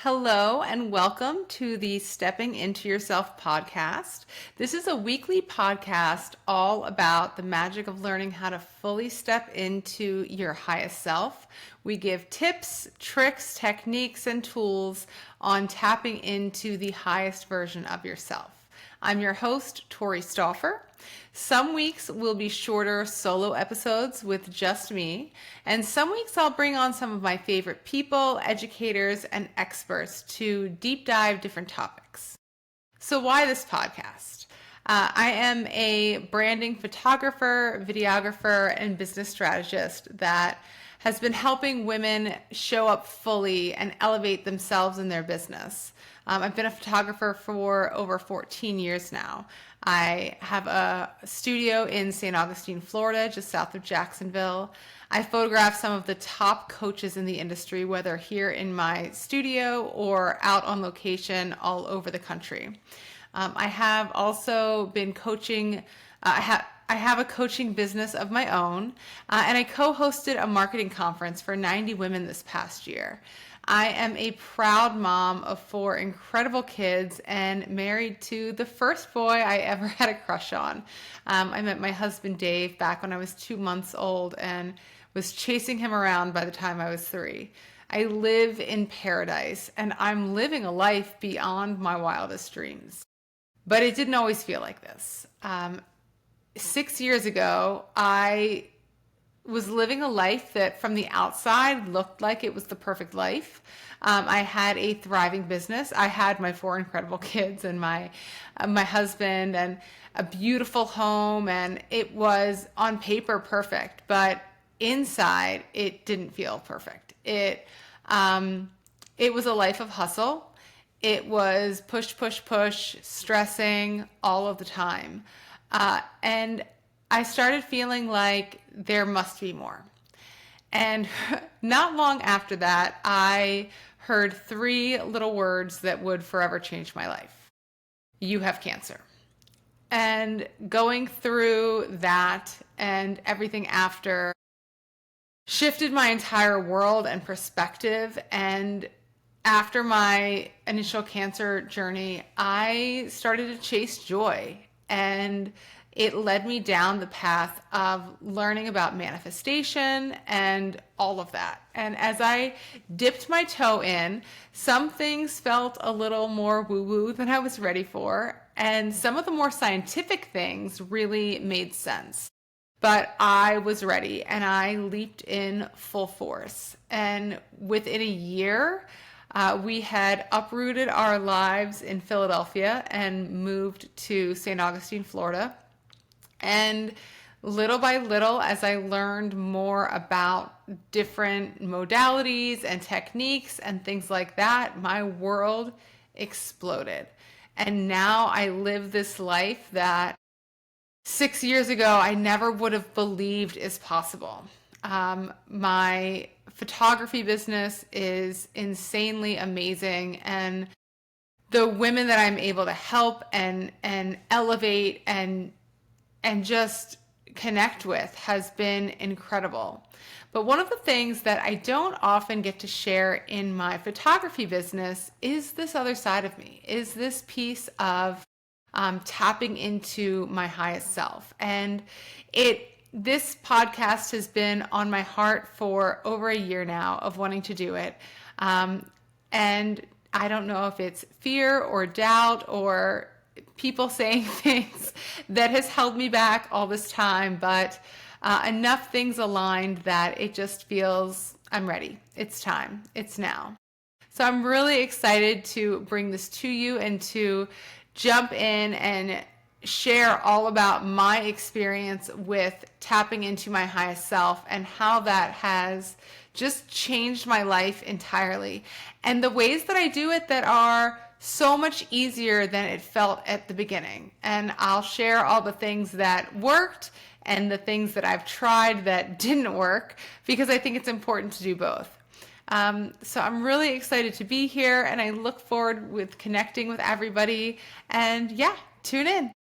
Hello and welcome to the Stepping Into Yourself podcast. This is a weekly podcast all about the magic of learning how to fully step into your highest self. We give tips, tricks, techniques, and tools on tapping into the highest version of yourself. I'm your host, Tori Stauffer. Some weeks will be shorter solo episodes with just me, and some weeks I'll bring on some of my favorite people, educators, and experts to deep dive different topics. So why this podcast? I am a branding photographer, videographer, and business strategist that has been helping women show up fully and elevate themselves in their business. I've been a photographer for over 14 years now. I have a studio in St. Augustine, Florida, just south of Jacksonville. I photograph some of the top coaches in the industry, whether here in my studio or out on location all over the country. I have also been coaching. I have a coaching business of my own, and I co-hosted a marketing conference for 90 women this past year. I am a proud mom of 4 incredible kids and married to the first boy I ever had a crush on. I met my husband Dave back when I was 2 months old and was chasing him around by the time I was 3. I live in paradise and I'm living a life beyond my wildest dreams. But it didn't always feel like this. 6 years ago, I was living a life that from the outside looked like it was the perfect life. I had a thriving business. I had my 4 incredible kids and my husband and a beautiful home, and it was on paper perfect, but inside it didn't feel perfect. It was a life of hustle. It was push, push, push, stressing all of the time. And I started feeling like there must be more. And not long after that, I heard 3 little words that would forever change my life. You have cancer. And going through that and everything after shifted my entire world and perspective. And after my initial cancer journey, I started to chase joy, and it led me down the path of learning about manifestation and all of that. And as I dipped my toe in, some things felt a little more woo-woo than I was ready for, and some of the more scientific things really made sense. But I was ready, and I leaped in full force. And within a year, we had uprooted our lives in Philadelphia and moved to St. Augustine, Florida. And little by little, as I learned more about different modalities and techniques and things like that, my world exploded. And now I live this life that 6 years ago I never would have believed is possible. My photography business is insanely amazing, and the women that I'm able to help and elevate and just connect with has been incredible. But one of the things that I don't often get to share in my photography business is this other side of me, is this piece of tapping into my highest self. And this podcast has been on my heart for over a year now of wanting to do it. And I don't know if it's fear or doubt or people saying things that has held me back all this time, but enough things aligned that it just feels I'm ready. It's time. It's now. So I'm really excited to bring this to you and to jump in and share all about my experience with tapping into my highest self and how that has just changed my life entirely. And the ways that I do it that are so much easier than it felt at the beginning. And I'll share all the things that worked and the things that I've tried that didn't work, because I think it's important to do both. So I'm really excited to be here, and I look forward with connecting with everybody. And yeah, tune in.